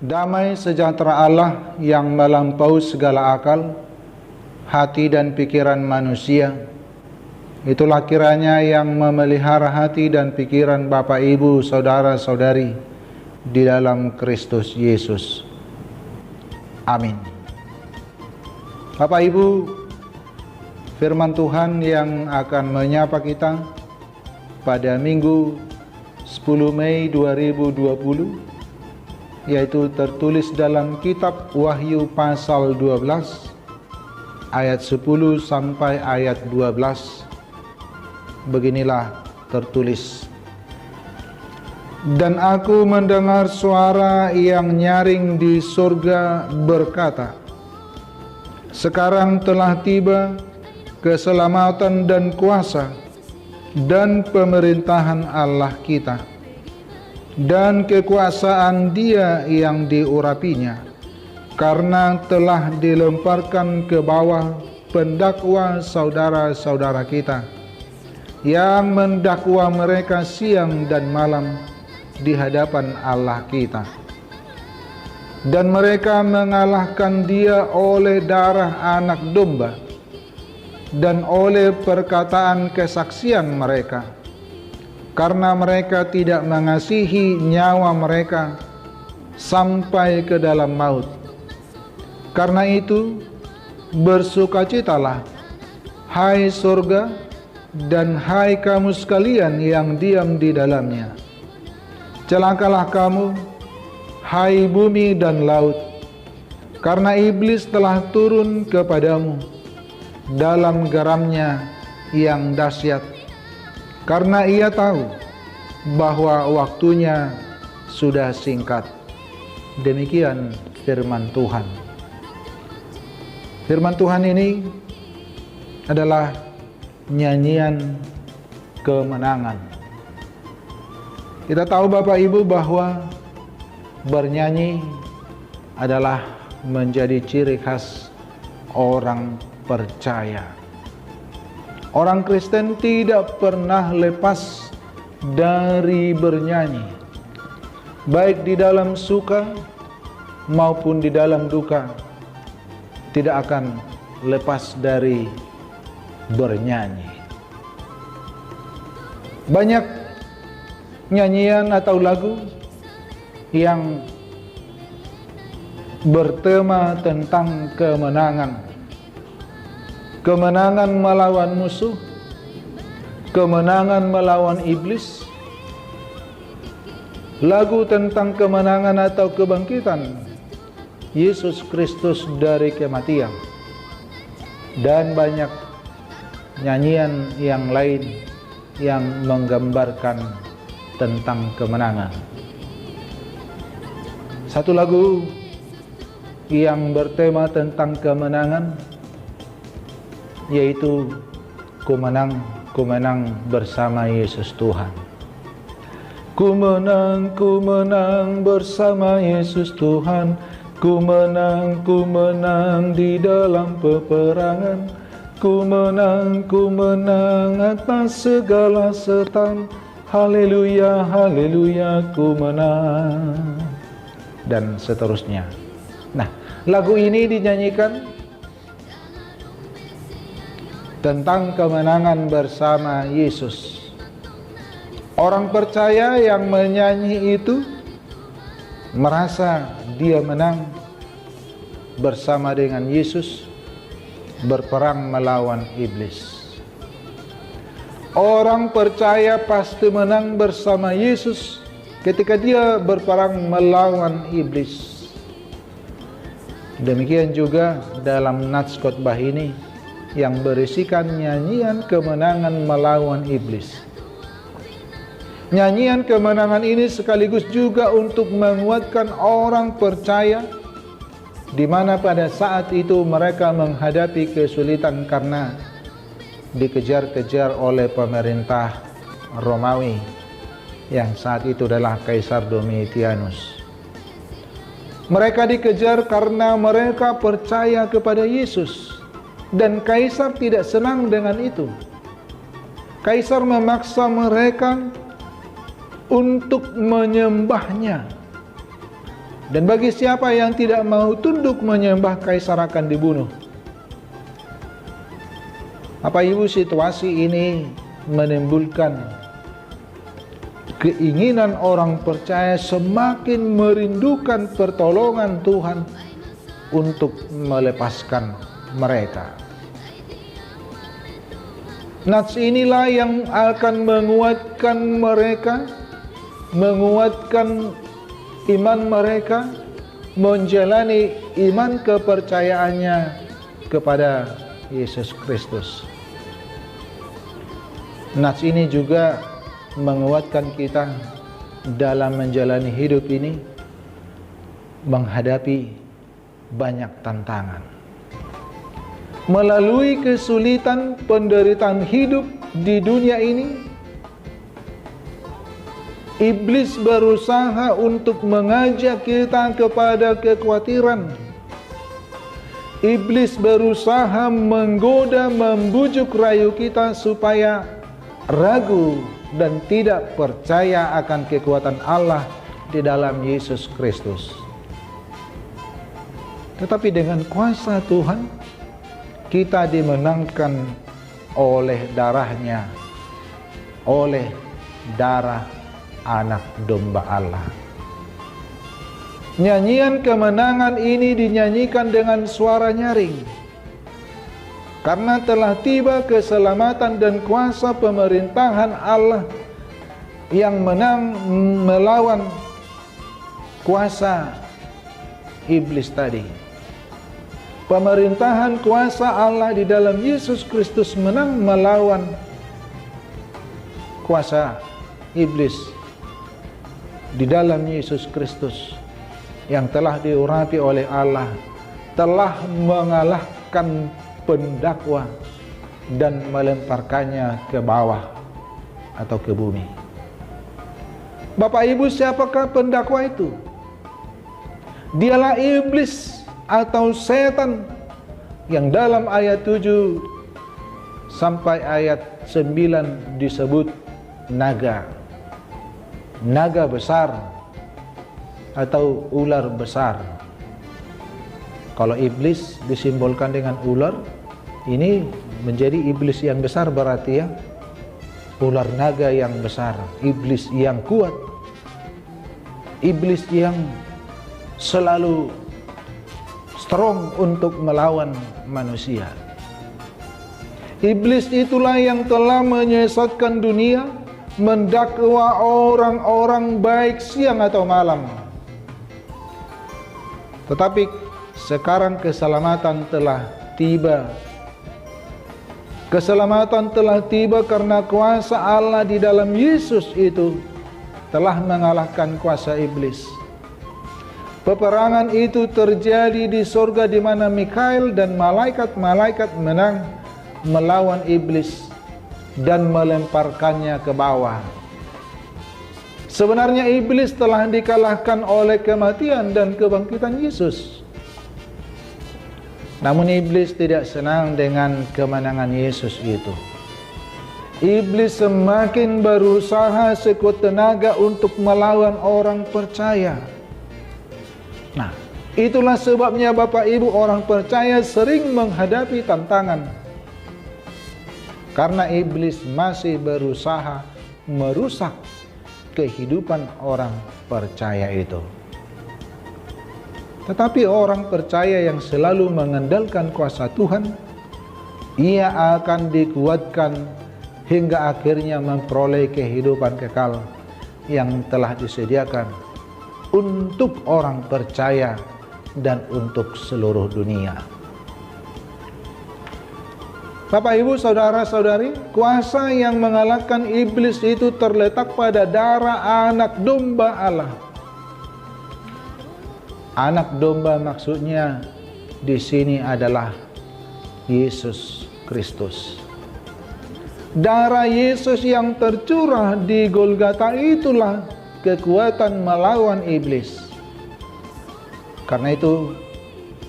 Damai sejahtera Allah yang melampaui segala akal, hati dan pikiran manusia, itulah kiranya yang memelihara hati dan pikiran Bapak Ibu saudara-saudari di dalam Kristus Yesus. Amin. Bapak Ibu, firman Tuhan yang akan menyapa kita pada Minggu 10 Mei 2020 yaitu tertulis dalam kitab Wahyu pasal 12 ayat 10 sampai ayat 12. Beginilah tertulis: Dan aku mendengar suara yang nyaring di surga berkata, Sekarang telah tiba keselamatan dan kuasa dan pemerintahan Allah kita, dan kekuasaan Dia yang diurapinya, karena telah dilemparkan ke bawah pendakwa saudara-saudara kita, yang mendakwa mereka siang dan malam di hadapan Allah kita. Dan mereka mengalahkan Dia oleh darah anak domba dan oleh perkataan kesaksian mereka, karena mereka tidak mengasihi nyawa mereka sampai ke dalam maut. Karena itu, bersukacitalah, hai surga, dan hai kamu sekalian yang diam di dalamnya. Celakalah kamu, hai bumi dan laut, karena iblis telah turun kepadamu dalam geramnya yang dahsyat, karena ia tahu bahwa waktunya sudah singkat. Demikian firman Tuhan. Firman Tuhan ini adalah nyanyian kemenangan. Kita tahu Bapak Ibu bahwa bernyanyi adalah menjadi ciri khas orang percaya. Orang Kristen tidak pernah lepas dari bernyanyi, baik di dalam suka maupun di dalam duka, tidak akan lepas dari bernyanyi. Banyak nyanyian atau lagu yang bertema tentang kemenangan. Kemenangan melawan musuh, kemenangan melawan iblis, lagu tentang kemenangan atau kebangkitan Yesus Kristus dari kematian, dan banyak nyanyian yang lain yang menggambarkan tentang kemenangan. Satu lagu yang bertema tentang kemenangan yaitu Ku menang, ku menang bersama Yesus Tuhan. Ku menang bersama Yesus Tuhan. Ku menang di dalam peperangan. Ku menang atas segala setan. Haleluya, haleluya, ku menang. Dan seterusnya. Nah, lagu ini dinyanyikan tentang kemenangan bersama Yesus. Orang percaya yang menyanyi itu merasa dia menang bersama dengan Yesus berperang melawan iblis. Orang percaya pasti menang bersama Yesus ketika dia berperang melawan iblis. Demikian juga dalam nats khotbah ini yang berisikan nyanyian kemenangan melawan iblis. Nyanyian kemenangan ini sekaligus juga untuk menguatkan orang percaya di mana pada saat itu mereka menghadapi kesulitan karena dikejar-kejar oleh pemerintah Romawi yang saat itu adalah Kaisar Domitianus. Mereka dikejar karena mereka percaya kepada Yesus. Dan Kaisar tidak senang dengan itu. Kaisar memaksa mereka untuk menyembahnya. Dan bagi siapa yang tidak mau tunduk menyembah kaisar akan dibunuh. Bapak Ibu, situasi ini menimbulkan keinginan orang percaya semakin merindukan pertolongan Tuhan untuk melepaskan mereka. Nats inilah yang akan menguatkan mereka, menguatkan iman mereka, menjalani iman kepercayaannya kepada Yesus Kristus. Nats ini juga menguatkan kita dalam menjalani hidup ini, menghadapi banyak tantangan. Melalui kesulitan penderitaan hidup di dunia ini, iblis berusaha untuk mengajak kita kepada kekhawatiran. Iblis berusaha menggoda, membujuk rayu kita supaya ragu dan tidak percaya akan kekuatan Allah di dalam Yesus Kristus. Tetapi dengan kuasa Tuhan, kita dimenangkan oleh darahnya, oleh darah anak domba Allah. Nyanyian kemenangan ini dinyanyikan dengan suara nyaring, karena telah tiba keselamatan dan kuasa pemerintahan Allah yang menang melawan kuasa iblis tadi. Pemerintahan kuasa Allah di dalam Yesus Kristus menang melawan kuasa iblis di dalam Yesus Kristus yang telah diurapi oleh Allah, telah mengalahkan pendakwa dan melemparkannya ke bawah atau ke bumi. Bapak Ibu, siapakah pendakwa itu? Dialah iblis atau setan yang dalam ayat 7 sampai ayat 9 disebut naga. Naga besar atau ular besar. Kalau iblis disimbolkan dengan ular, ini menjadi iblis yang besar berarti ya. Ular naga yang besar, iblis yang kuat, iblis yang selalu strong untuk melawan manusia. Iblis itulah yang telah menyesatkan dunia, mendakwa orang-orang baik siang atau malam. Tetapi sekarang keselamatan telah tiba. Keselamatan telah tiba karena kuasa Allah di dalam Yesus itu telah mengalahkan kuasa iblis. Peperangan itu terjadi di surga di mana Mikail dan malaikat-malaikat menang melawan iblis dan melemparkannya ke bawah. Sebenarnya iblis telah dikalahkan oleh kematian dan kebangkitan Yesus. Namun iblis tidak senang dengan kemenangan Yesus itu. Iblis semakin berusaha sekuat tenaga untuk melawan orang percaya. Nah, itulah sebabnya Bapak Ibu, orang percaya sering menghadapi tantangan. Karena iblis masih berusaha merusak kehidupan orang percaya itu. Tetapi orang percaya yang selalu mengandalkan kuasa Tuhan, ia akan dikuatkan hingga akhirnya memperoleh kehidupan kekal yang telah disediakan untuk orang percaya dan untuk seluruh dunia. Bapak Ibu, saudara-saudari, kuasa yang mengalahkan iblis itu terletak pada darah anak domba Allah. Anak domba maksudnya di sini adalah Yesus Kristus. Darah Yesus yang tercurah di Golgota itulah kekuatan melawan iblis. Karena itu,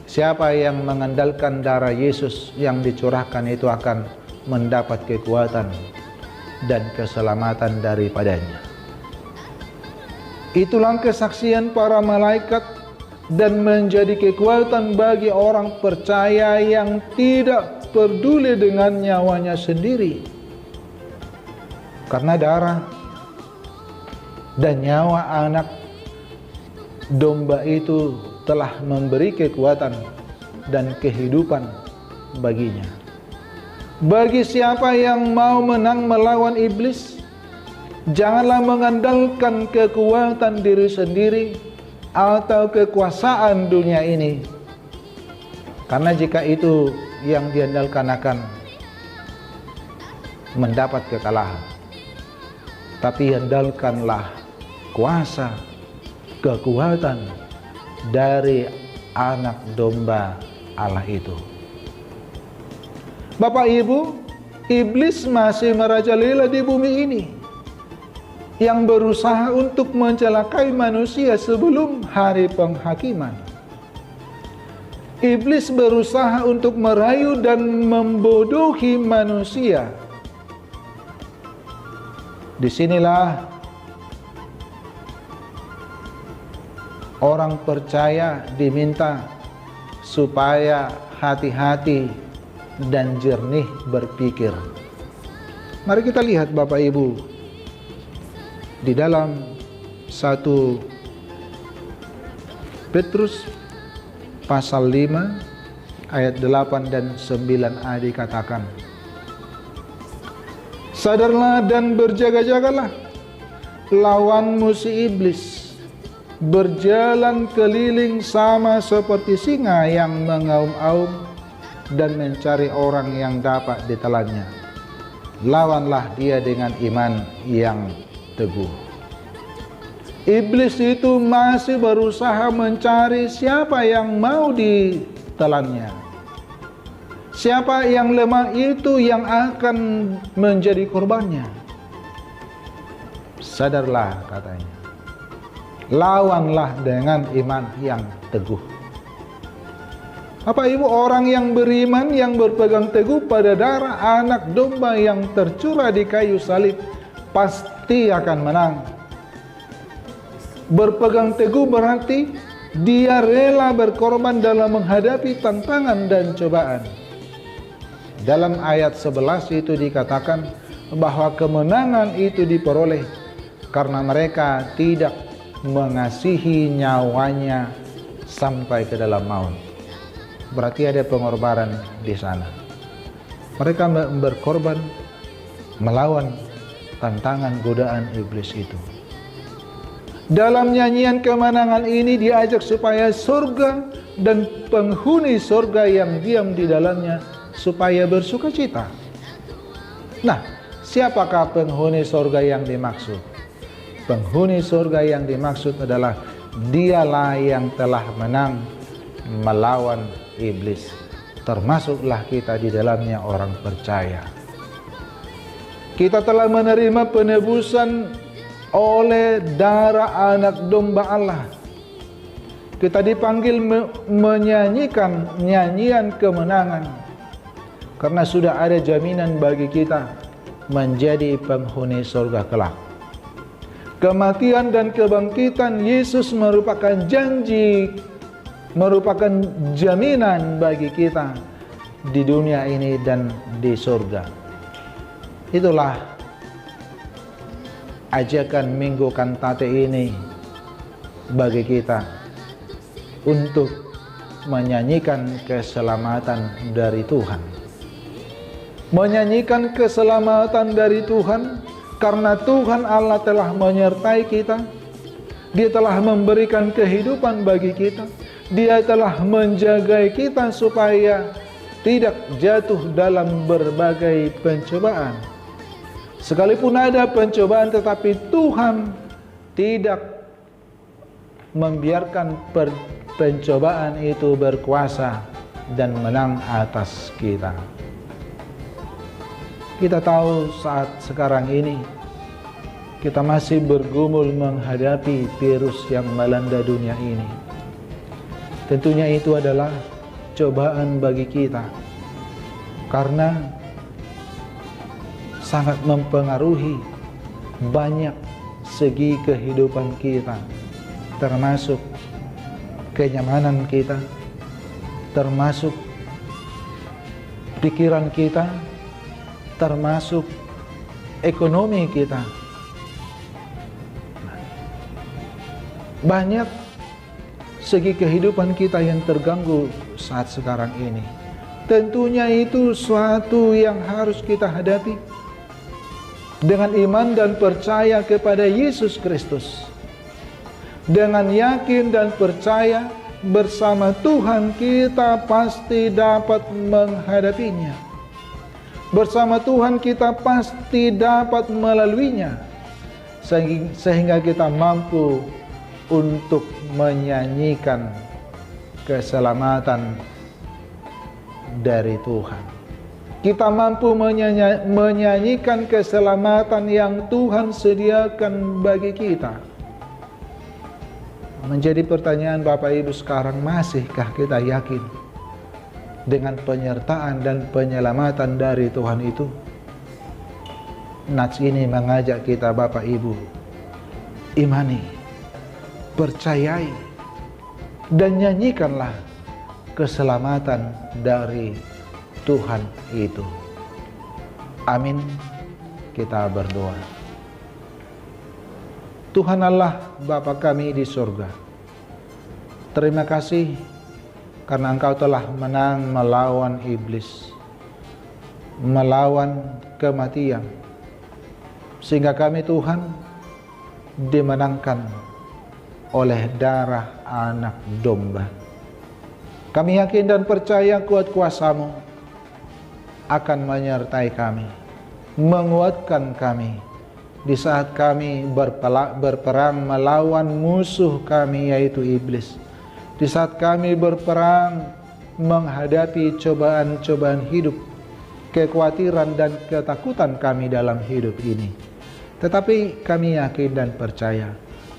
siapa yang mengandalkan darah Yesus yang dicurahkan itu akan mendapat kekuatan dan keselamatan daripadanya. Itulah kesaksian para malaikat dan menjadi kekuatan bagi orang percaya yang tidak peduli dengan nyawanya sendiri. Karena darah dan nyawa anak domba itu telah memberi kekuatan dan kehidupan baginya. Bagi siapa yang mau menang melawan iblis, janganlah mengandalkan kekuatan diri sendiri atau kekuasaan dunia ini. Karena jika itu yang diandalkan akan mendapat kekalahan. Tapi andalkanlah kuasa, kekuatan dari anak domba Allah itu. Bapak Ibu, iblis masih merajalela di bumi ini, yang berusaha untuk mencelakai manusia sebelum hari penghakiman. Iblis berusaha untuk merayu dan membodohi manusia. Disinilah orang percaya diminta supaya hati-hati dan jernih berpikir. Mari kita lihat Bapak Ibu di dalam 1 Petrus pasal 5 ayat 8 dan 9a dikatakan, sadarlah dan berjaga-jagalah, lawanmu si iblis berjalan keliling sama seperti singa yang mengaum-aum dan mencari orang yang dapat ditelannya. Lawanlah dia dengan iman yang teguh. Iblis itu masih berusaha mencari siapa yang mau ditelannya. Siapa yang lemah itu yang akan menjadi korbannya. Sadarlah katanya. Lawanlah dengan iman yang teguh. Bapak Ibu, orang yang beriman, yang berpegang teguh pada darah anak domba yang tercurah di kayu salib, pasti akan menang. Berpegang teguh berarti dia rela berkorban dalam menghadapi tantangan dan cobaan. Dalam ayat 11 itu dikatakan bahwa kemenangan itu diperoleh karena mereka tidak mengasihi nyawanya sampai ke dalam maut. Berarti ada pengorbanan di sana. Mereka berkorban melawan tantangan godaan iblis itu. Dalam nyanyian kemenangan ini diajak supaya surga dan penghuni surga yang diam di dalamnya supaya bersuka cita. Nah, siapakah penghuni surga yang dimaksud? Penghuni surga yang dimaksud adalah dialah yang telah menang melawan iblis. Termasuklah kita di dalamnya orang percaya. Kita telah menerima penebusan oleh darah anak domba Allah. Kita dipanggil menyanyikan nyanyian kemenangan karena sudah ada jaminan bagi kita menjadi penghuni surga kelak. Kematian dan kebangkitan Yesus merupakan janji, merupakan jaminan bagi kita di dunia ini dan di surga. Itulah ajakan Minggu Kantate ini bagi kita untuk menyanyikan keselamatan dari Tuhan. Menyanyikan keselamatan dari Tuhan karena Tuhan Allah telah menyertai kita. Dia telah memberikan kehidupan bagi kita. Dia telah menjaga kita supaya tidak jatuh dalam berbagai pencobaan. Sekalipun ada pencobaan, tetapi Tuhan tidak membiarkan pencobaan itu berkuasa dan menang atas kita. Kita tahu saat sekarang ini kita masih bergumul menghadapi virus yang melanda dunia ini. Tentunya itu adalah cobaan bagi kita karena sangat mempengaruhi banyak segi kehidupan kita, termasuk kenyamanan kita, termasuk pikiran kita, termasuk ekonomi kita. Banyak segi kehidupan kita yang terganggu saat sekarang ini. Tentunya itu suatu yang harus kita hadapi dengan iman dan percaya kepada Yesus Kristus. Dengan yakin dan percaya bersama Tuhan kita pasti dapat menghadapinya. Bersama Tuhan kita pasti dapat melaluinya, sehingga kita mampu untuk menyanyikan keselamatan dari Tuhan. Kita mampu menyanyikan keselamatan yang Tuhan sediakan bagi kita. Menjadi pertanyaan Bapak Ibu sekarang, masihkah kita yakin dengan penyertaan dan penyelamatan dari Tuhan itu? Nats ini mengajak kita Bapak Ibu, imani, percayai, dan nyanyikanlah keselamatan dari Tuhan itu. Amin. Kita berdoa. Tuhan Allah Bapa kami di surga, terima kasih karena Engkau telah menang melawan iblis, melawan kematian, sehingga kami Tuhan dimenangkan oleh darah anak domba. Kami yakin dan percaya kuat kuasa-Mu akan menyertai kami, menguatkan kami di saat kami berperang melawan musuh kami, yaitu iblis. Di saat kami berperang menghadapi cobaan-cobaan hidup, kekhawatiran dan ketakutan kami dalam hidup ini. Tetapi kami yakin dan percaya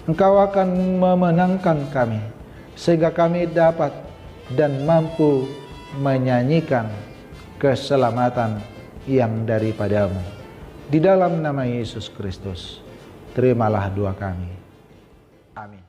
Engkau akan memenangkan kami, sehingga kami dapat dan mampu menyanyikan keselamatan yang daripada-Mu. Di dalam nama Yesus Kristus, terimalah doa kami. Amin.